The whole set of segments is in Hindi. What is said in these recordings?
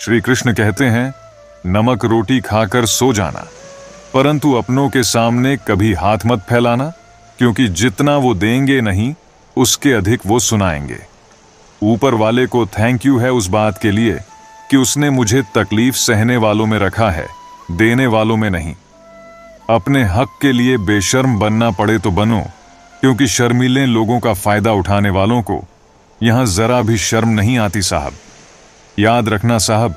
श्री कृष्ण कहते हैं, नमक रोटी खाकर सो जाना, परंतु अपनों के सामने कभी हाथ मत फैलाना, क्योंकि जितना वो देंगे नहीं उसके अधिक वो सुनाएंगे। ऊपर वाले को थैंक यू है उस बात के लिए कि उसने मुझे तकलीफ सहने वालों में रखा है, देने वालों में नहीं। अपने हक के लिए बेशर्म बनना पड़े तो बनो, क्योंकि शर्मीले लोगों का फायदा उठाने वालों को यहां जरा भी शर्म नहीं आती साहब। याद रखना साहब,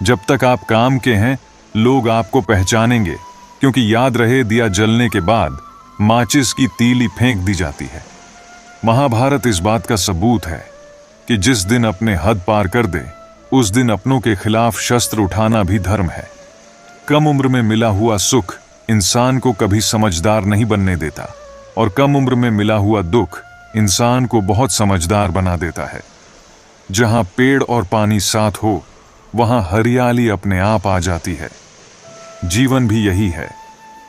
जब तक आप काम के हैं लोग आपको पहचानेंगे, क्योंकि याद रहे दिया जलने के बाद माचिस की तीली फेंक दी जाती है। महाभारत इस बात का सबूत है कि जिस दिन अपने हद पार कर दे उस दिन अपनों के खिलाफ शस्त्र उठाना भी धर्म है। कम उम्र में मिला हुआ सुख इंसान को कभी समझदार नहीं बनने देता, और कम उम्र में मिला हुआ दुख इंसान को बहुत समझदार बना देता है। जहां पेड़ और पानी साथ हो वहां हरियाली अपने आप आ जाती है। जीवन भी यही है,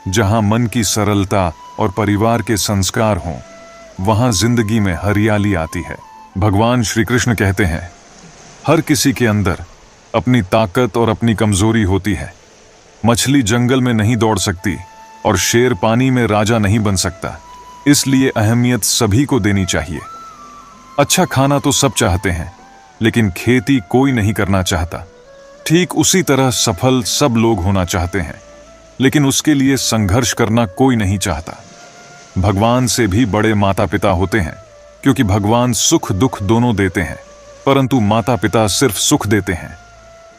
जहां मन की सरलता और परिवार के संस्कार हों वहां जिंदगी में हरियाली आती है। भगवान श्री कृष्ण कहते हैं, हर किसी के अंदर अपनी ताकत और अपनी कमजोरी होती है। मछली जंगल में नहीं दौड़ सकती और शेर पानी में राजा नहीं बन सकता, इसलिए अहमियत सभी को देनी चाहिए। अच्छा खाना तो सब चाहते हैं, लेकिन खेती कोई नहीं करना चाहता। ठीक उसी तरह सफल सब लोग होना चाहते हैं, लेकिन उसके लिए संघर्ष करना कोई नहीं चाहता। भगवान से भी बड़े माता पिता होते हैं, क्योंकि भगवान सुख दुख दोनों देते हैं, परंतु माता पिता सिर्फ सुख देते हैं।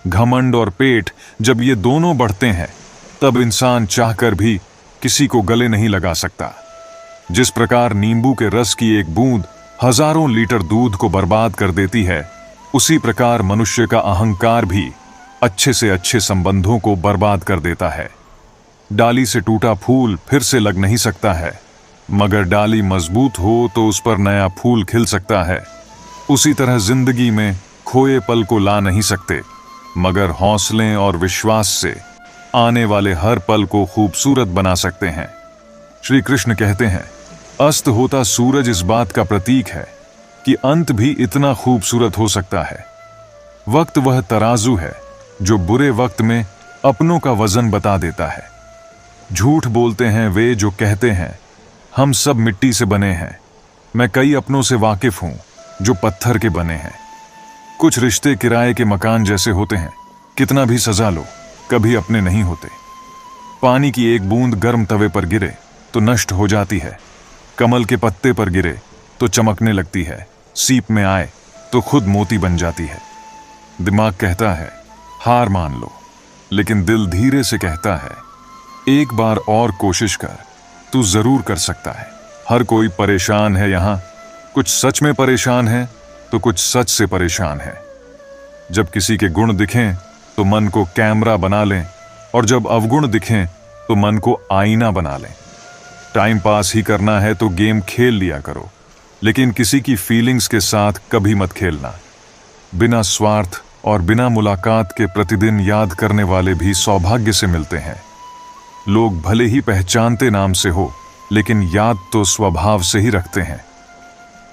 घमंड और पेट जब ये दोनों बढ़ते हैं तब इंसान चाहकर भी किसी को गले नहीं लगा सकता। जिस प्रकार नींबू के रस की एक बूंद हजारों लीटर दूध को बर्बाद कर देती है, उसी प्रकार मनुष्य का अहंकार भी अच्छे से अच्छे संबंधों को बर्बाद कर देता है। डाली से टूटा फूल फिर से लग नहीं सकता है, मगर डाली मजबूत हो तो उस पर नया फूल खिल सकता है। उसी तरह जिंदगी में खोए पल को ला नहीं सकते, मगर हौसले और विश्वास से आने वाले हर पल को खूबसूरत बना सकते हैं। श्री कृष्ण कहते हैं, अस्त होता सूरज इस बात का प्रतीक है कि अंत भी इतना खूबसूरत हो सकता है। वक्त वह तराजू है जो बुरे वक्त में अपनों का वजन बता देता है। झूठ बोलते हैं वे जो कहते हैं हम सब मिट्टी से बने हैं। मैं कई अपनों से वाकिफ हूं जो पत्थर के बने हैं। कुछ रिश्ते किराए के मकान जैसे होते हैं, कितना भी सजा लो कभी अपने नहीं होते। पानी की एक बूंद गर्म तवे पर गिरे तो नष्ट हो जाती है, कमल के पत्ते पर गिरे तो चमकने लगती है, सीप में आए तो खुद मोती बन जाती है। दिमाग कहता है हार मान लो, लेकिन दिल धीरे से कहता है एक बार और कोशिश कर, तू जरूर कर सकता है। हर कोई परेशान है यहाँ, कुछ सच में परेशान है तो कुछ सच से परेशान है। जब किसी के गुण दिखें तो मन को कैमरा बना लें, और जब अवगुण दिखें तो मन को आईना बना लें। टाइम पास ही करना है तो गेम खेल लिया करो, लेकिन किसी की फीलिंग्स के साथ कभी मत खेलना। बिना स्वार्थ और बिना मुलाकात के प्रतिदिन याद करने वाले भी सौभाग्य से मिलते हैं। लोग भले ही पहचानते नाम से हो, लेकिन याद तो स्वभाव से ही रखते हैं।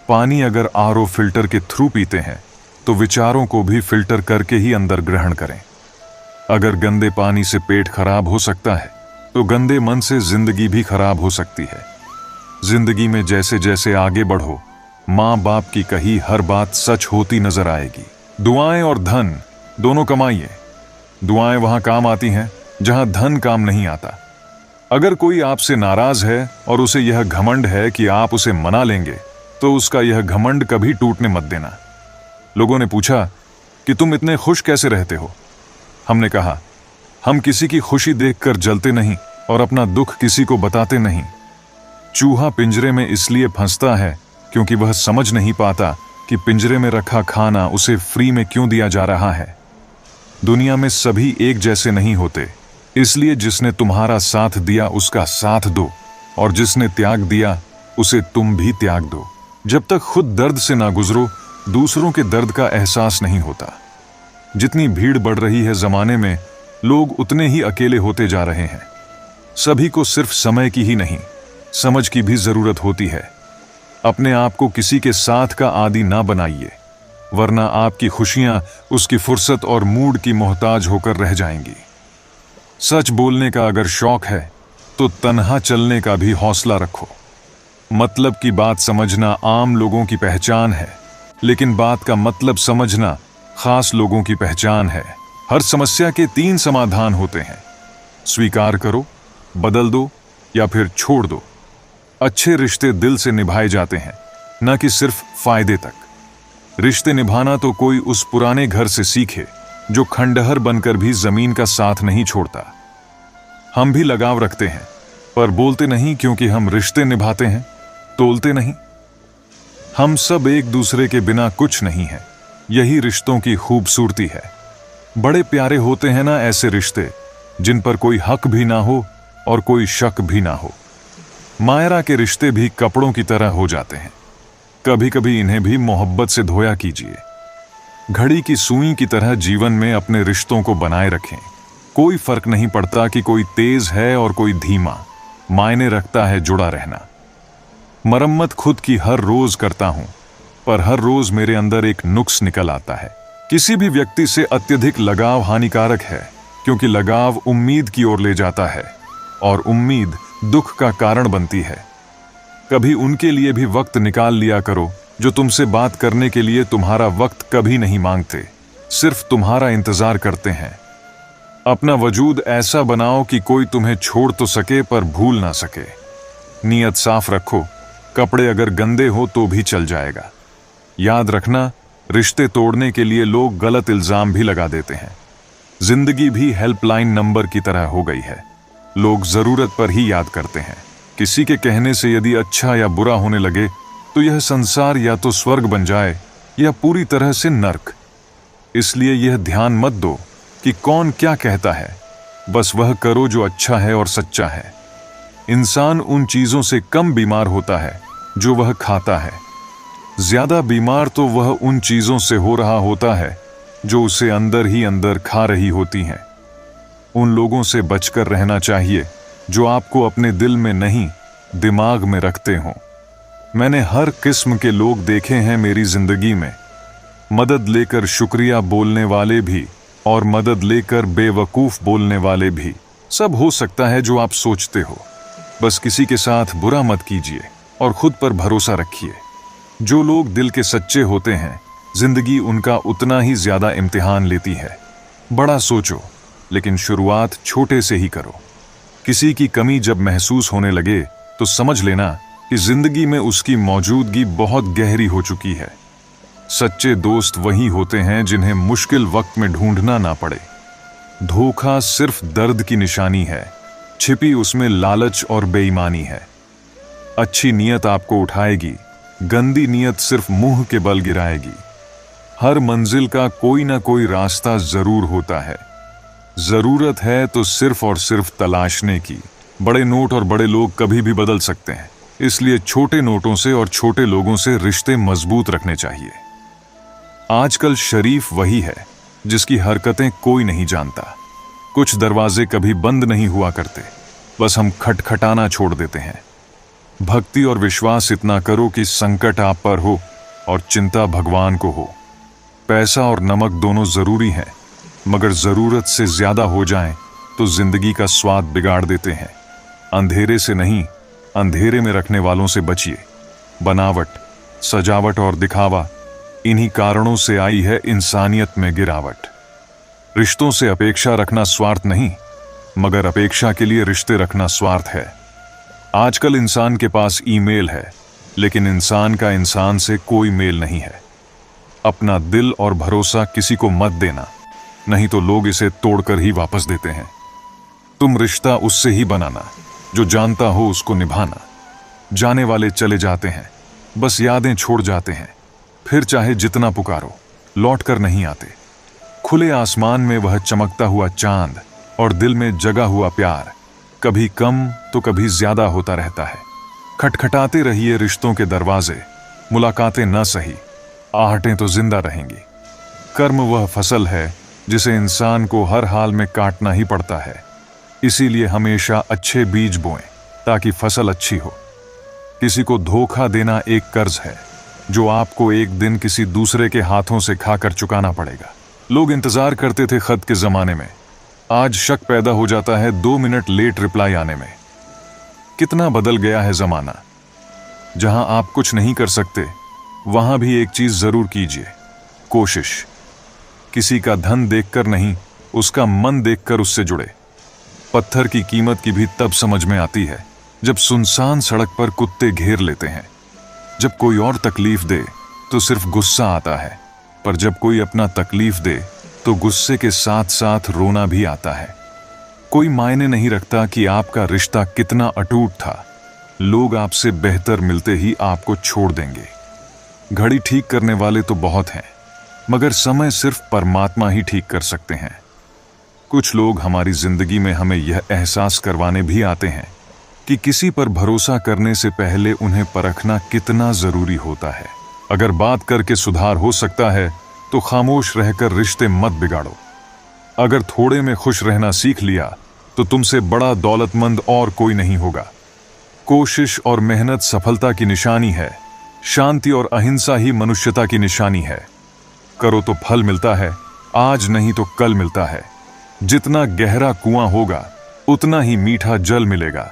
पानी अगर आरओ फिल्टर के थ्रू पीते हैं तो विचारों को भी फिल्टर करके ही अंदर ग्रहण करें। अगर गंदे पानी से पेट खराब हो सकता है तो गंदे मन से जिंदगी भी खराब हो सकती है। जिंदगी में जैसे जैसे आगे बढ़ो, माँ बाप की कही हर बात सच होती नजर आएगी। दुआएं और धन दोनों कमाइए। दुआएं वहां काम आती हैं जहां धन काम नहीं आता। अगर कोई आपसे नाराज है और उसे यह घमंड है कि आप उसे मना लेंगे, तो उसका यह घमंड कभी टूटने मत देना। लोगों ने पूछा कि तुम इतने खुश कैसे रहते हो? हमने कहा, हम किसी की खुशी देखकर जलते नहीं और अपना दुख किसी को बताते नहीं। चूहा पिंजरे में इसलिए फंसता है क्योंकि वह समझ नहीं पाता कि पिंजरे में रखा खाना उसे फ्री में क्यों दिया जा रहा है। दुनिया में सभी एक जैसे नहीं होते, इसलिए जिसने तुम्हारा साथ दिया उसका साथ दो, और जिसने त्याग दिया उसे तुम भी त्याग दो। जब तक खुद दर्द से ना गुजरो, दूसरों के दर्द का एहसास नहीं होता। जितनी भीड़ बढ़ रही है जमाने में, लोग उतने ही अकेले होते जा रहे हैं। सभी को सिर्फ समय की ही नहीं, समझ की भी जरूरत होती है। अपने आप को किसी के साथ का आदी ना बनाइए, वरना आपकी खुशियां उसकी फुर्सत और मूड की मोहताज होकर रह जाएंगी। सच बोलने का अगर शौक है तो तन्हा चलने का भी हौसला रखो। मतलब की बात समझना आम लोगों की पहचान है, लेकिन बात का मतलब समझना खास लोगों की पहचान है। हर समस्या के 3 समाधान होते हैं। स्वीकार करो, बदल दो या फिर छोड़ दो। अच्छे रिश्ते दिल से निभाए जाते हैं, न कि सिर्फ फायदे तक। रिश्ते निभाना तो कोई उस पुराने घर से सीखे जो खंडहर बनकर भी जमीन का साथ नहीं छोड़ता। हम भी लगाव रखते हैं, पर बोलते नहीं, क्योंकि हम रिश्ते निभाते हैं, तोलते नहीं। हम सब एक दूसरे के बिना कुछ नहीं है। यही रिश्तों की खूबसूरती है। बड़े प्यारे होते हैं ना ऐसे रिश्ते जिन पर कोई हक भी ना हो और कोई शक भी ना हो। मायरा के रिश्ते भी कपड़ों की तरह हो जाते हैं। कभी कभी इन्हें भी मोहब्बत से धोया कीजिए। घड़ी की सुई की तरह जीवन में अपने रिश्तों को बनाए रखें। कोई फर्क नहीं पड़ता कि कोई तेज है और कोई धीमा, मायने रखता है जुड़ा रहना। मरम्मत खुद की हर रोज करता हूं, पर हर रोज मेरे अंदर एक नुक्स निकल आता है। किसी भी व्यक्ति से अत्यधिक लगाव हानिकारक है, क्योंकि लगाव उम्मीद की ओर ले जाता है और उम्मीद दुख का कारण बनती है। कभी उनके लिए भी वक्त निकाल लिया करो जो तुमसे बात करने के लिए तुम्हारा वक्त कभी नहीं मांगते, सिर्फ तुम्हारा इंतजार करते हैं। अपना वजूद ऐसा बनाओ कि कोई तुम्हें छोड़ तो सके पर भूल ना सके। नीयत साफ रखो, कपड़े अगर गंदे हो तो भी चल जाएगा। याद रखना, रिश्ते तोड़ने के लिए लोग गलत इल्जाम भी लगा देते हैं। जिंदगी भी हेल्पलाइन नंबर की तरह हो गई है। लोग जरूरत पर ही याद करते हैं। किसी के कहने से यदि अच्छा या बुरा होने लगे तो यह संसार या तो स्वर्ग बन जाए या पूरी तरह से नर्क। इसलिए यह ध्यान मत दो कि कौन क्या कहता है, बस वह करो जो अच्छा है और सच्चा है। इंसान उन चीजों से कम बीमार होता है जो वह खाता है। ज्यादा बीमार तो वह उन चीजों से हो रहा होता है जो उसे अंदर ही अंदर खा रही होती हैं। उन लोगों से बचकर रहना चाहिए जो आपको अपने दिल में नहीं, दिमाग में रखते हों। मैंने हर किस्म के लोग देखे हैं मेरी जिंदगी में। मदद लेकर शुक्रिया बोलने वाले भी और मदद लेकर बेवकूफ बोलने वाले भी। सब हो सकता है जो आप सोचते हो। बस किसी के साथ बुरा मत कीजिए और खुद पर भरोसा रखिए। जो लोग दिल के सच्चे होते हैं, जिंदगी उनका उतना ही ज्यादा इम्तिहान लेती है। बड़ा सोचो, लेकिन शुरुआत छोटे से ही करो। किसी की कमी जब महसूस होने लगे तो समझ लेना कि जिंदगी में उसकी मौजूदगी बहुत गहरी हो चुकी है। सच्चे दोस्त वही होते हैं जिन्हें मुश्किल वक्त में ढूंढना ना पड़े। धोखा सिर्फ दर्द की निशानी है, छिपी उसमें लालच और बेईमानी है। अच्छी नीयत आपको उठाएगी, गंदी नीयत सिर्फ मुंह के बल गिराएगी। हर मंजिल का कोई ना कोई रास्ता जरूर होता है। जरूरत है तो सिर्फ और सिर्फ तलाशने की। बड़े नोट और बड़े लोग कभी भी बदल सकते हैं, इसलिए छोटे नोटों से और छोटे लोगों से रिश्ते मजबूत रखने चाहिए। आजकल शरीफ वही है जिसकी हरकतें कोई नहीं जानता। कुछ दरवाजे कभी बंद नहीं हुआ करते, बस हम खटखटाना छोड़ देते हैं। भक्ति और विश्वास इतना करो कि संकट आप पर हो और चिंता भगवान को हो। पैसा और नमक दोनों जरूरी हैं, मगर जरूरत से ज्यादा हो जाएं तो जिंदगी का स्वाद बिगाड़ देते हैं। अंधेरे से नहीं, अंधेरे में रखने वालों से बचिए। बनावट, सजावट और दिखावा, इन्हीं कारणों से आई है इंसानियत में गिरावट। रिश्तों से अपेक्षा रखना स्वार्थ नहीं, मगर अपेक्षा के लिए रिश्ते रखना स्वार्थ है। आजकल इंसान के पास ईमेल है, लेकिन इंसान का इंसान से कोई मेल नहीं है। अपना दिल और भरोसा किसी को मत देना, नहीं तो लोग इसे तोड़कर ही वापस देते हैं। तुम रिश्ता उससे ही बनाना जो जानता हो उसको निभाना। जाने वाले चले जाते हैं, बस यादें छोड़ जाते हैं। फिर चाहे जितना पुकारो, लौट कर नहीं आते। खुले आसमान में वह चमकता हुआ चांद और दिल में जगा हुआ प्यार कभी कम तो कभी ज्यादा होता रहता है। खटखटाते रहिए रिश्तों के दरवाजे। मुलाकातें न सही, आहटें तो जिंदा रहेंगी। कर्म वह फसल है जिसे इंसान को हर हाल में काटना ही पड़ता है। इसीलिए हमेशा अच्छे बीज बोएं ताकि फसल अच्छी हो। किसी को धोखा देना एक कर्ज है, जो आपको एक दिन किसी दूसरे के हाथों से खाकर चुकाना पड़ेगा। लोग इंतजार करते थे खत के जमाने में, आज शक पैदा हो जाता है 2 मिनट लेट रिप्लाई आने में। कितना बदल गया है जमाना। जहां आप कुछ नहीं कर सकते, वहां भी एक चीज जरूर कीजिए, कोशिश। किसी का धन देखकर नहीं, उसका मन देखकर उससे जुड़े। पत्थर की कीमत की भी तब समझ में आती है जब सुनसान सड़क पर कुत्ते घेर लेते हैं। जब कोई और तकलीफ दे तो सिर्फ गुस्सा आता है, पर जब कोई अपना तकलीफ दे तो गुस्से के साथ साथ रोना भी आता है। कोई मायने नहीं रखता कि आपका रिश्ता कितना अटूट था, लोग आपसे बेहतर मिलते ही आपको छोड़ देंगे। घड़ी ठीक करने वाले तो बहुत हैं, मगर समय सिर्फ परमात्मा ही ठीक कर सकते हैं। कुछ लोग हमारी जिंदगी में हमें यह एहसास करवाने भी आते हैं कि किसी पर भरोसा करने से पहले उन्हें परखना कितना जरूरी होता है। अगर बात करके सुधार हो सकता है तो खामोश रहकर रिश्ते मत बिगाड़ो। अगर थोड़े में खुश रहना सीख लिया तो तुमसे बड़ा दौलतमंद और कोई नहीं होगा। कोशिश और मेहनत सफलता की निशानी है, शांति और अहिंसा ही मनुष्यता की निशानी है। करो तो फल मिलता है, आज नहीं तो कल मिलता है। जितना गहरा कुआं होगा उतना ही मीठा जल मिलेगा।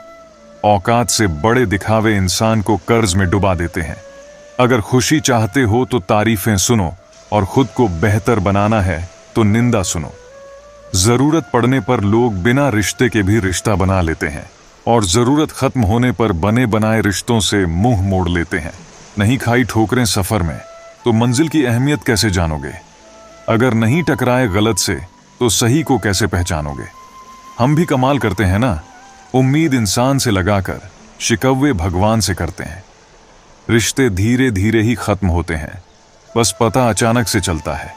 औकात से बड़े दिखावे इंसान को कर्ज में डुबा देते हैं। अगर खुशी चाहते हो तो तारीफें सुनो, और खुद को बेहतर बनाना है तो निंदा सुनो। जरूरत पड़ने पर लोग बिना रिश्ते के भी रिश्ता बना लेते हैं, और जरूरत खत्म होने पर बने बनाए रिश्तों से मुंह मोड़ लेते हैं। नहीं खाई ठोकरें सफर में तो मंजिल की अहमियत कैसे जानोगे? अगर नहीं टकराए गलत से तो सही को कैसे पहचानोगे? हम भी कमाल करते हैं ना, उम्मीद इंसान से लगाकर शिकवे भगवान से करते हैं। रिश्ते धीरे धीरे ही खत्म होते हैं, बस पता अचानक से चलता है।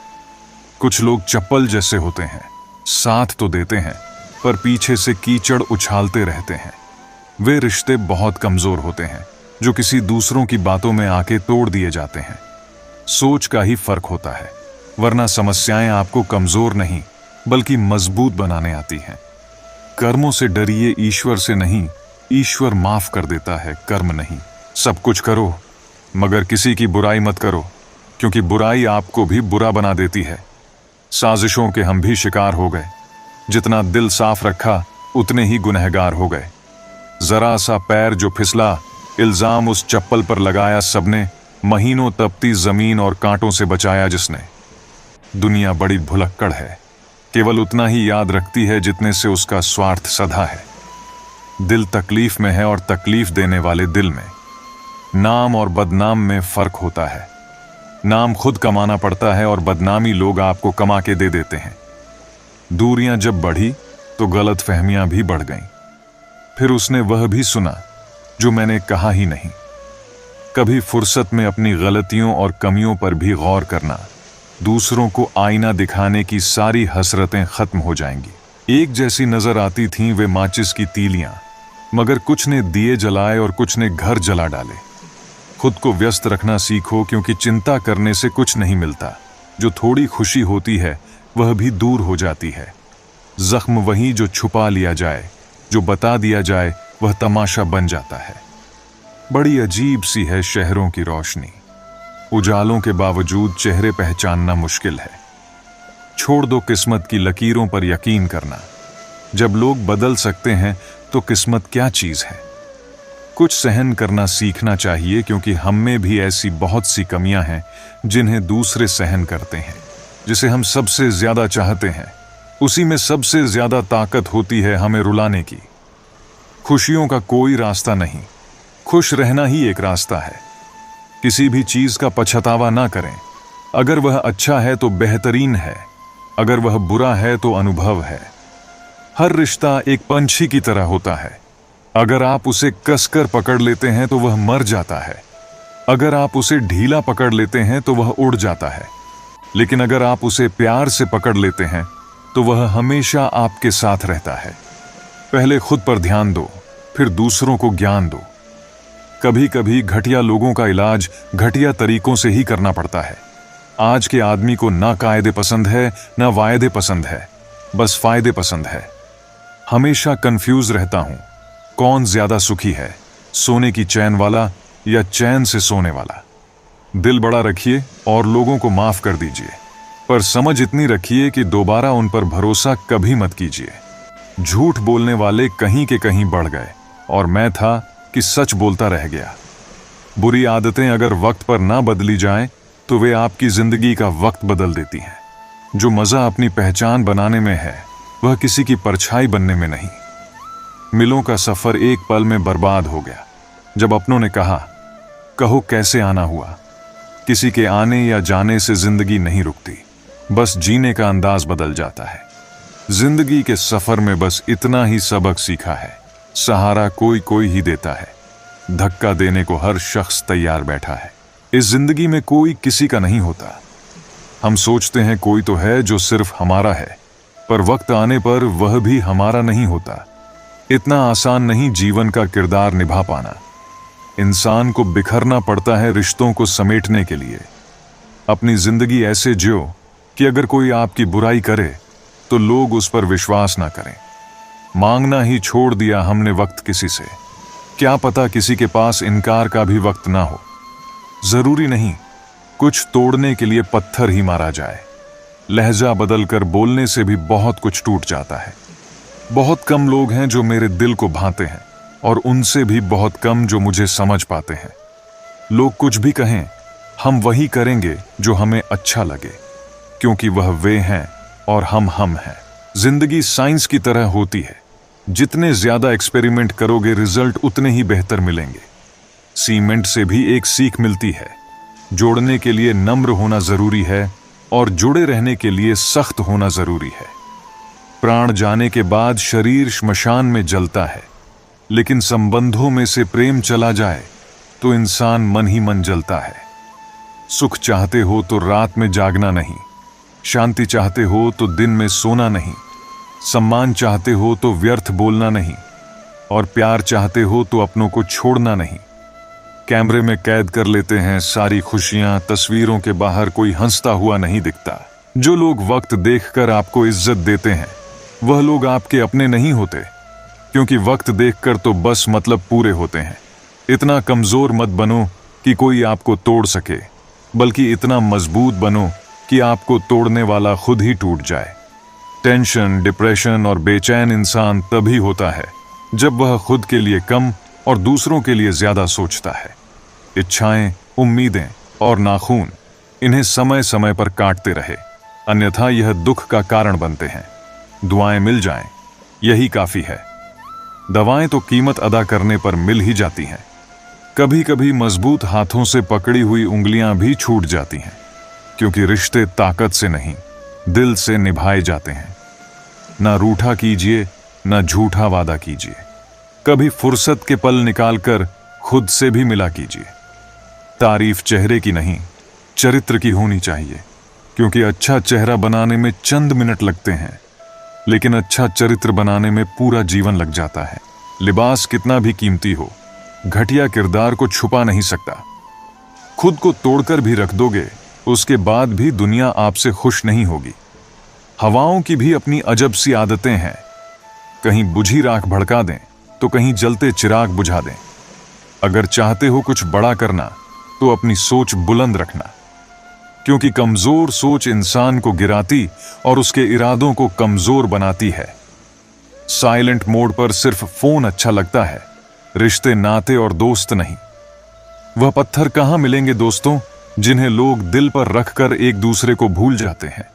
कुछ लोग चप्पल जैसे होते हैं, साथ तो देते हैं पर पीछे से कीचड़ उछालते रहते हैं। वे रिश्ते बहुत कमजोर होते हैं जो किसी दूसरों की बातों में आके तोड़ दिए जाते हैं। सोच का ही फर्क होता है, वरना समस्याएं आपको कमजोर नहीं बल्कि मजबूत बनाने आती हैं। कर्मों से डरिए, ईश्वर से नहीं। ईश्वर माफ कर देता है, कर्म नहीं। सब कुछ करो मगर किसी की बुराई मत करो, क्योंकि बुराई आपको भी बुरा बना देती है। साजिशों के हम भी शिकार हो गए। जितना दिल साफ रखा उतने ही गुनहगार हो गए। जरा सा पैर जो फिसला, इल्जाम उस चप्पल पर लगाया सबने। महीनों तपती जमीन और कांटों से बचाया जिसने। दुनिया बड़ी भुलक्कड़ है, केवल उतना ही याद रखती है जितने से उसका स्वार्थ सधा है। दिल तकलीफ में है और तकलीफ देने वाले दिल में। नाम और बदनाम में फर्क होता है। नाम खुद कमाना पड़ता है और बदनामी लोग आपको कमा के दे देते हैं। दूरियां जब बढ़ी तो गलतफहमियां भी बढ़ गईं। फिर उसने वह भी सुना जो मैंने कहा ही नहीं। कभी फुर्सत में अपनी गलतियों और कमियों पर भी गौर करना। दूसरों को आईना दिखाने की सारी हसरतें खत्म हो जाएंगी। एक जैसी नजर आती थीं वे माचिस की तीलियां, मगर कुछ ने दिए जलाए और कुछ ने घर जला डाले। खुद को व्यस्त रखना सीखो, क्योंकि चिंता करने से कुछ नहीं मिलता। जो थोड़ी खुशी होती है वह भी दूर हो जाती है। जख्म वही जो छुपा लिया जाए, जो बता दिया जाए वह तमाशा बन जाता है। बड़ी अजीब सी है शहरों की रोशनी। उजालों के बावजूद चेहरे पहचानना मुश्किल है। छोड़ दो किस्मत की लकीरों पर यकीन करना। जब लोग बदल सकते हैं तो किस्मत क्या चीज है। कुछ सहन करना सीखना चाहिए, क्योंकि हम में भी ऐसी बहुत सी कमियां हैं जिन्हें दूसरे सहन करते हैं। जिसे हम सबसे ज्यादा चाहते हैं उसी में सबसे ज्यादा ताकत होती है हमें रुलाने की। खुशियों का कोई रास्ता नहीं, खुश रहना ही एक रास्ता है। किसी भी चीज का पछतावा ना करें। अगर वह अच्छा है तो बेहतरीन है, अगर वह बुरा है तो अनुभव है। हर रिश्ता एक पंछी की तरह होता है। अगर आप उसे कसकर पकड़ लेते हैं तो वह मर जाता है। अगर आप उसे ढीला पकड़ लेते हैं तो वह उड़ जाता है। लेकिन अगर आप उसे प्यार से पकड़ लेते हैं तो वह हमेशा आपके साथ रहता है। पहले खुद पर ध्यान दो, फिर दूसरों को ज्ञान दो। कभी कभी घटिया लोगों का इलाज घटिया तरीकों से ही करना पड़ता है। आज के आदमी को ना कायदे पसंद है ना वायदे पसंद है, बस फायदे पसंद है। हमेशा कंफ्यूज रहता हूं, कौन ज्यादा सुखी है, सोने की चैन वाला या चैन से सोने वाला। दिल बड़ा रखिए और लोगों को माफ कर दीजिए, पर समझ इतनी रखिए कि दोबारा उन पर भरोसा कभी मत कीजिए। झूठ बोलने वाले कहीं के कहीं बढ़ गए और मैं था कि सच बोलता रह गया। बुरी आदतें अगर वक्त पर ना बदली जाएं, तो वे आपकी जिंदगी का वक्त बदल देती हैं। जो मजा अपनी पहचान बनाने में है, वह किसी की परछाई बनने में नहीं। मिलों का सफर एक पल में बर्बाद हो गया जब अपनों ने कहा, कहो कैसे आना हुआ। किसी के आने या जाने से जिंदगी नहीं रुकती, बस जीने का अंदाज बदल जाता है। जिंदगी के सफर में बस इतना ही सबक सीखा है, सहारा कोई कोई ही देता है, धक्का देने को हर शख्स तैयार बैठा है। इस जिंदगी में कोई किसी का नहीं होता। हम सोचते हैं कोई तो है जो सिर्फ हमारा है, पर वक्त आने पर वह भी हमारा नहीं होता। इतना आसान नहीं जीवन का किरदार निभा पाना। इंसान को बिखरना पड़ता है रिश्तों को समेटने के लिए। अपनी जिंदगी ऐसे जियो कि अगर कोई आपकी बुराई करे तो लोग उस पर विश्वास ना करें। मांगना ही छोड़ दिया हमने वक्त किसी से, क्या पता किसी के पास इनकार का भी वक्त ना हो। जरूरी नहीं कुछ तोड़ने के लिए पत्थर ही मारा जाए। लहजा बदलकर बोलने से भी बहुत कुछ टूट जाता है। बहुत कम लोग हैं जो मेरे दिल को भाते हैं और उनसे भी बहुत कम जो मुझे समझ पाते हैं। लोग कुछ भी कहें, हम वही करेंगे जो हमें अच्छा लगे, क्योंकि वह वे हैं और हम हैं। जिंदगी साइंस की तरह होती है, जितने ज्यादा एक्सपेरिमेंट करोगे रिजल्ट उतने ही बेहतर मिलेंगे। सीमेंट से भी एक सीख मिलती है, जोड़ने के लिए नम्र होना जरूरी है और जुड़े रहने के लिए सख्त होना जरूरी है। प्राण जाने के बाद शरीर श्मशान में जलता है, लेकिन संबंधों में से प्रेम चला जाए तो इंसान मन ही मन जलता है। सुख चाहते हो तो रात में जागना नहीं, शांति चाहते हो तो दिन में सोना नहीं, सम्मान चाहते हो तो व्यर्थ बोलना नहीं, और प्यार चाहते हो तो अपनों को छोड़ना नहीं। कैमरे में कैद कर लेते हैं सारी खुशियां, तस्वीरों के बाहर कोई हंसता हुआ नहीं दिखता। जो लोग वक्त देखकर आपको इज्जत देते हैं, वह लोग आपके अपने नहीं होते, क्योंकि वक्त देखकर तो बस मतलब पूरे होते हैं। इतना कमजोर मत बनो कि कोई आपको तोड़ सके, बल्कि इतना मजबूत बनो कि आपको तोड़ने वाला खुद ही टूट जाए। टेंशन, डिप्रेशन और बेचैन इंसान तभी होता है जब वह खुद के लिए कम और दूसरों के लिए ज्यादा सोचता है। इच्छाएं, उम्मीदें और नाखून, इन्हें समय समय पर काटते रहे, अन्यथा यह दुख का कारण बनते हैं। दुआएं मिल जाएं, यही काफी है। दवाएं तो कीमत अदा करने पर मिल ही जाती हैं। कभी कभी मजबूत हाथों से पकड़ी हुई उंगलियां भी छूट जाती हैं, क्योंकि रिश्ते ताकत से नहीं, दिल से निभाए जाते हैं। ना रूठा कीजिए, ना झूठा वादा कीजिए। कभी फुर्सत के पल निकालकर खुद से भी मिला कीजिए। तारीफ चेहरे की नहीं, चरित्र की होनी चाहिए, क्योंकि अच्छा चेहरा बनाने में चंद मिनट लगते हैं, लेकिन अच्छा चरित्र बनाने में पूरा जीवन लग जाता है। लिबास कितना भी कीमती हो, घटिया किरदार को छुपा नहीं सकता। खुद को तोड़कर भी रख दोगे, उसके बाद भी दुनिया आपसे खुश नहीं होगी। हवाओं की भी अपनी अजब सी आदतें हैं, कहीं बुझी राख भड़का दें तो कहीं जलते चिराग बुझा दें। अगर चाहते हो कुछ बड़ा करना तो अपनी सोच बुलंद रखना, क्योंकि कमजोर सोच इंसान को गिराती और उसके इरादों को कमजोर बनाती है। साइलेंट मोड पर सिर्फ फोन अच्छा लगता है, रिश्ते, नाते और दोस्त नहीं। वह पत्थर कहां मिलेंगे दोस्तों, जिन्हें लोग दिल पर रखकर एक दूसरे को भूल जाते हैं।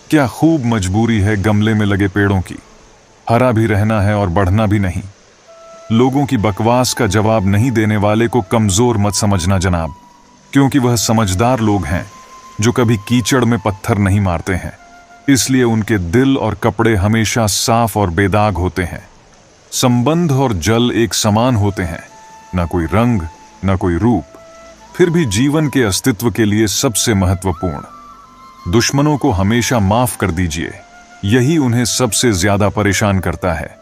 क्या खूब मजबूरी है गमले में लगे पेड़ों की, हरा भी रहना है और बढ़ना भी नहीं। लोगों की बकवास का जवाब नहीं देने वाले को कमजोर मत समझना जनाब, क्योंकि वह समझदार लोग हैं जो कभी कीचड़ में पत्थर नहीं मारते हैं, इसलिए उनके दिल और कपड़े हमेशा साफ और बेदाग होते हैं। संबंध और जल एक समान होते हैं, न कोई रंग न कोई रूप, फिर भी जीवन के अस्तित्व के लिए सबसे महत्वपूर्ण। दुश्मनों को हमेशा माफ कर दीजिए, यही उन्हें सबसे ज्यादा परेशान करता है।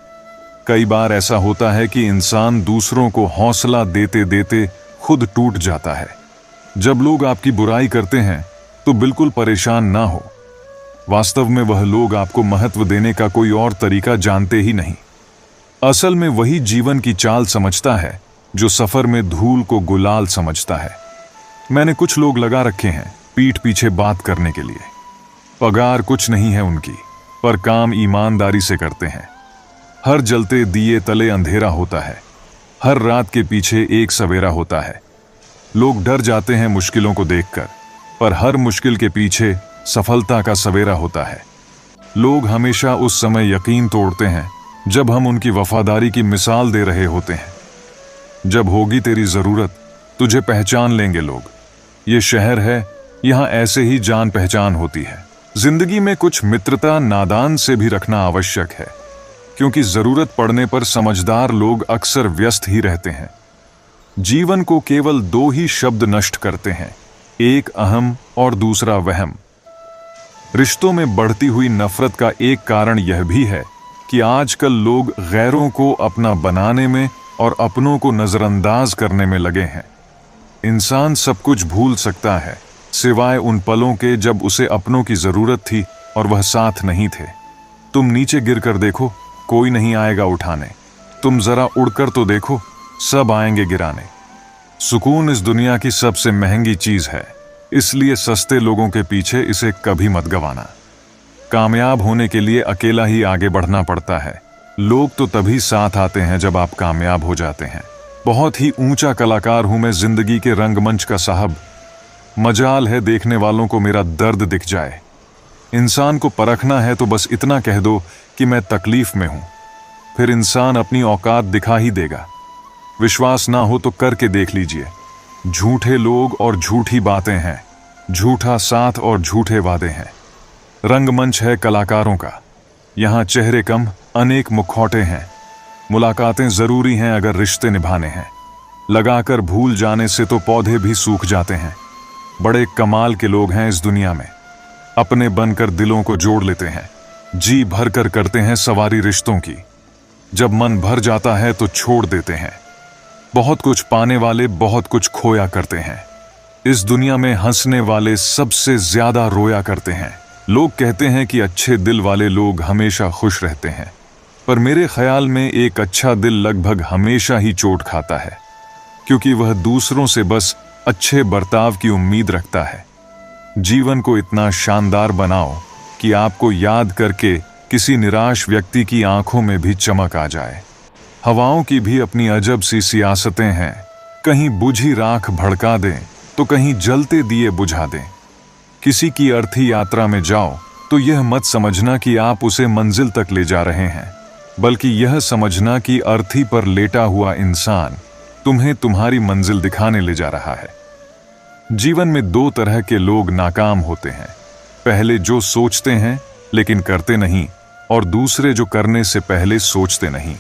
कई बार ऐसा होता है कि इंसान दूसरों को हौसला देते देते खुद टूट जाता है। जब लोग आपकी बुराई करते हैं तो बिल्कुल परेशान ना हो, वास्तव में वह लोग आपको महत्व देने का कोई और तरीका जानते ही नहीं। असल में वही जीवन की चाल समझता है जो सफर में धूल को गुलाल समझता है। मैंने कुछ लोग लगा रखे हैं पीठ पीछे बात करने के लिए। पगार कुछ नहीं है उनकी, पर काम ईमानदारी से करते हैं। हर जलते दिए तले अंधेरा होता है, हर रात के पीछे एक सवेरा होता है। लोग डर जाते हैं मुश्किलों को देखकर, पर हर मुश्किल के पीछे सफलता का सवेरा होता है। लोग हमेशा उस समय यकीन तोड़ते हैं जब हम उनकी वफादारी की मिसाल दे रहे होते हैं। जब होगी तेरी जरूरत, तुझे पहचान लेंगे लोग। ये शहर है, यहां ऐसे ही जान पहचान होती है। जिंदगी में कुछ मित्रता नादान से भी रखना आवश्यक है, क्योंकि जरूरत पड़ने पर समझदार लोग अक्सर व्यस्त ही रहते हैं। जीवन को केवल दो ही शब्द नष्ट करते हैं, एक अहम और दूसरा वहम। रिश्तों में बढ़ती हुई नफरत का एक कारण यह भी है कि आजकल लोग गैरों को अपना बनाने में और अपनों को नजरअंदाज करने में लगे हैं। इंसान सब कुछ भूल सकता है, सिवाय उन पलों के जब उसे अपनों की जरूरत थी और वह साथ नहीं थे। तुम नीचे गिरकर देखो, कोई नहीं आएगा उठाने। तुम जरा उड़कर तो देखो, सब आएंगे गिराने। सुकून इस दुनिया की सबसे महंगी चीज है, इसलिए सस्ते लोगों के पीछे इसे कभी मत गंवाना। कामयाब होने के लिए अकेला ही आगे बढ़ना पड़ता है। लोग तो तभी साथ आते हैं जब आप कामयाब हो जाते हैं। बहुत ही ऊंचा कलाकार हूं मैं जिंदगी के रंगमंच का साहब। मजाल है देखने वालों को मेरा दर्द दिख जाए। इंसान को परखना है तो बस इतना कह दो कि मैं तकलीफ में हूं, फिर इंसान अपनी औकात दिखा ही देगा। विश्वास ना हो तो करके देख लीजिए। झूठे लोग और झूठी बातें हैं, झूठा साथ और झूठे वादे हैं। रंगमंच है कलाकारों का, यहां चेहरे कम अनेक मुखौटे हैं। मुलाकातें जरूरी हैं अगर रिश्ते निभाने हैं। लगाकर भूल जाने से तो पौधे भी सूख जाते हैं। बड़े कमाल के लोग हैं इस दुनिया में, अपने बनकर दिलों को जोड़ लेते हैं। जी भरकर करते हैं सवारी रिश्तों की, जब मन भर जाता है तो छोड़ देते हैं। बहुत कुछ पाने वाले बहुत कुछ खोया करते हैं। इस दुनिया में हंसने वाले सबसे ज्यादा रोया करते हैं। लोग कहते हैं कि अच्छे दिल वाले लोग हमेशा खुश रहते हैं, पर मेरे ख्याल में एक अच्छा दिल लगभग हमेशा ही चोट खाता है, क्योंकि वह दूसरों से बस अच्छे बर्ताव की उम्मीद रखता है। जीवन को इतना शानदार बनाओ कि आपको याद करके किसी निराश व्यक्ति की आंखों में भी चमक आ जाए। हवाओं की भी अपनी अजब सी सियासतें हैं, कहीं बुझी राख भड़का दें तो कहीं जलते दिए बुझा दें। किसी की अर्थी यात्रा में जाओ तो यह मत समझना कि आप उसे मंजिल तक ले जा रहे हैं, बल्कि यह समझना कि अर्थी पर लेटा हुआ इंसान तुम्हें तुम्हारी मंजिल दिखाने ले जा रहा है। जीवन में दो तरह के लोग नाकाम होते हैं, पहले जो सोचते हैं लेकिन करते नहीं, और दूसरे जो करने से पहले सोचते नहीं।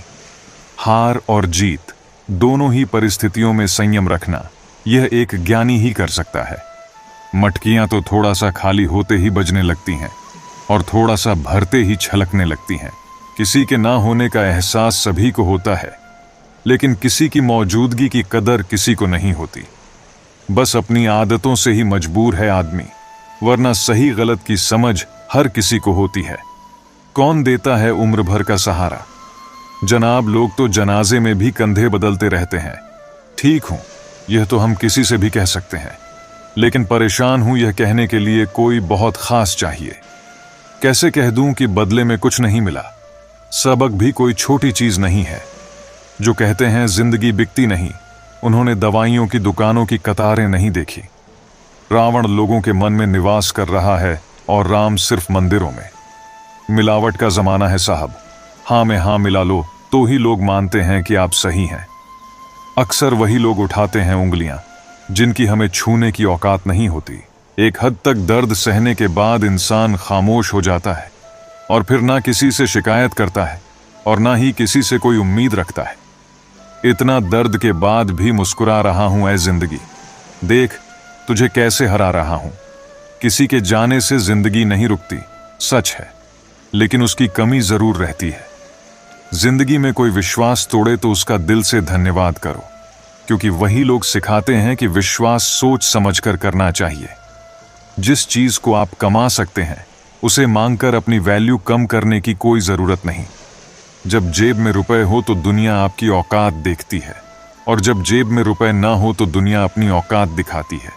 हार और जीत दोनों ही परिस्थितियों में संयम रखना यह एक ज्ञानी ही कर सकता है। मटकियां तो थोड़ा सा खाली होते ही बजने लगती हैं और थोड़ा सा भरते ही छलकने लगती हैं। किसी के ना होने का एहसास सभी को होता है, लेकिन किसी की मौजूदगी की कदर किसी को नहीं होती। बस अपनी आदतों से ही मजबूर है आदमी, वरना सही गलत की समझ हर किसी को होती है। कौन देता है उम्र भर का सहारा? जनाब, लोग तो जनाजे में भी कंधे बदलते रहते हैं। ठीक हूं, यह तो हम किसी से भी कह सकते हैं, लेकिन परेशान हूं यह कहने के लिए कोई बहुत खास चाहिए। कैसे कह दूं कि बदले में कुछ नहीं मिला? सबक भी कोई छोटी चीज नहीं है। जो कहते हैं जिंदगी बिकती नहीं, उन्होंने दवाइयों की दुकानों की कतारें नहीं देखी। रावण लोगों के मन में निवास कर रहा है और राम सिर्फ मंदिरों में। मिलावट का जमाना है साहब, हाँ में हाँ मिला लो तो ही लोग मानते हैं कि आप सही हैं। अक्सर वही लोग उठाते हैं उंगलियां जिनकी हमें छूने की औकात नहीं होती। एक हद तक दर्द सहने के बाद इंसान खामोश हो जाता है और फिर ना किसी से शिकायत करता है और ना ही किसी से कोई उम्मीद रखता है। इतना दर्द के बाद भी मुस्कुरा रहा हूं ऐ जिंदगी, देख तुझे कैसे हरा रहा हूं। किसी के जाने से जिंदगी नहीं रुकती, सच है, लेकिन उसकी कमी जरूर रहती है। जिंदगी में कोई विश्वास तोड़े तो उसका दिल से धन्यवाद करो, क्योंकि वही लोग सिखाते हैं कि विश्वास सोच समझकर करना चाहिए। जिस चीज को आप कमा सकते हैं उसे मांगकर अपनी वैल्यू कम करने की कोई जरूरत नहीं। जब जेब में रुपए हो तो दुनिया आपकी औकात देखती है, और जब जेब में रुपए ना हो तो दुनिया अपनी औकात दिखाती है।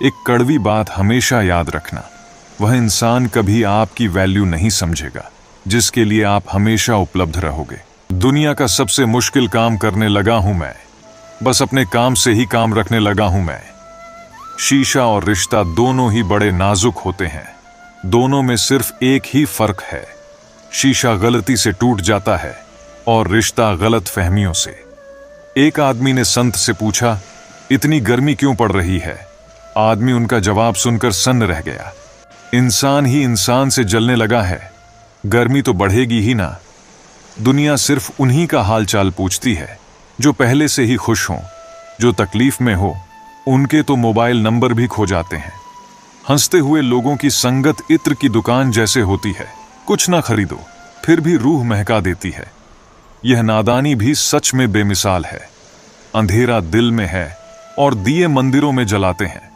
एक कड़वी बात हमेशा याद रखना, वह इंसान कभी आपकी वैल्यू नहीं समझेगा जिसके लिए आप हमेशा उपलब्ध रहोगे। दुनिया का सबसे मुश्किल काम करने लगा हूं मैं, बस अपने काम से ही काम रखने लगा हूं मैं। शीशा और रिश्ता दोनों ही बड़े नाजुक होते हैं, दोनों में सिर्फ एक ही फर्क है, शीशा गलती से टूट जाता है और रिश्ता गलत फहमियों से। एक आदमी ने संत से पूछा, इतनी गर्मी क्यों पड़ रही है? आदमी उनका जवाब सुनकर सन्न रह गया। इंसान ही इंसान से जलने लगा है, गर्मी तो बढ़ेगी ही ना। दुनिया सिर्फ उन्हीं का हालचाल पूछती है जो पहले से ही खुश हों, जो तकलीफ में हो उनके तो मोबाइल नंबर भी खो जाते हैं। हंसते हुए लोगों की संगत इत्र की दुकान जैसे होती है, कुछ ना खरीदो फिर भी रूह महका देती है। यह नादानी भी सच में बेमिसाल है। अंधेरा दिल में है और दिए मंदिरों में जलाते हैं।